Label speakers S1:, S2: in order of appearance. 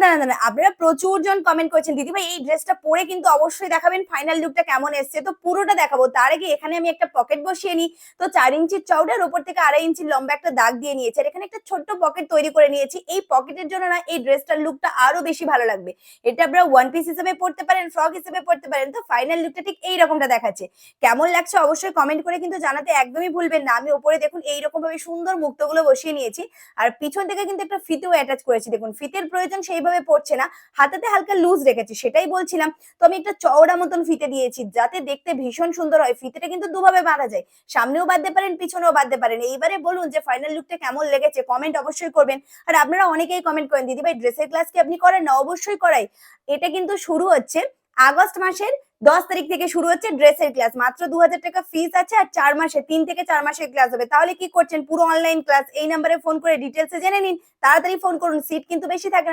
S1: দাঁড়ান। আপনারা প্রচুর জন কমেন্ট করেছেন, "দিদিভাই এই ড্রেসটা পরে কিন্তু অবশ্যই দেখাবেন ফাইনাল লুকটা কেমন এসছে।" তো পুরোটা দেখাবো। তার আগে এখানে আমি একটা পকেট বসিয়ে নিই। তো ৪ ইঞ্চির চওড়ার ওপর থেকে ২.৫ ইঞ্চির লম্বা একটা দাগ দিয়ে নিয়েছি। আর এখানে একটা ছোট্ট পকেট তৈরি করে নিয়েছি। এই পকেটের জন্য না এই ড্রেসটার লুকটা আরো বেশি ভালো লাগবে। এটা আপনারা ওয়ান পিস হিসেবে পড়তে পারেন, ফ্রক হিসেবে পড়তে পারেন। তো ফাইনাল লুকটা ঠিক এইরকমটা দেখাচ্ছে। কেমন লাগছে অবশ্যই কমেন্ট করে কিন্তু জানাতে একদমই ভুলবেন না। আমি উপরে দেখুন এইরকম ভাবে সুন্দর মুক্তগুলো বসিয়ে নিয়েছি। আর পিছন থেকে কিন্তু একটা ফিতেও অ্যাটাচ করেছি। দেখুন ফিতের প্রয়োজন সেইভাবে পড়ছে না। হাতাতে হালকা লুজ রেখেছি সেটাই বলছিলাম। তো আমি একটা চওড়া মতন ফিতে দিয়েছি যাতে দেখতে ভীষণ সুন্দর হয়। ফিতেটা কিন্তু দুভাবে বাঁধা যায়। সামনেও বাঁধতে পারেন, পিছনেও বাঁধতে পারেন। এইবারে বলুন যে ফাইনাল লুকটা কেমন লেগেছে? কমেন্ট অবশ্যই করবেন। আর আপনারা অনেকেই কমেন্ট করেন, "দিদিভাই ড্রেসের ক্লাস কি আপনি করেন না?" অবশ্যই করাই। এটা কিন্তু শুরু হচ্ছে আগস্ট মাসের ১০ তারিখ থেকে শুরু হচ্ছে ড্রেসের ক্লাস। মাত্র ৳২,০০০ ফিস আছে আর ৪ মাসে ৩ থেকে ৪ মাসের ক্লাস হবে। তাহলে কি করছেন? পুরো অনলাইন ক্লাস। এই নাম্বারে ফোন করে ডিটেইলস এ জেনে নিন। তাড়াতাড়ি ফোন করুন। সিট কিন্তু বেশি থাকে না।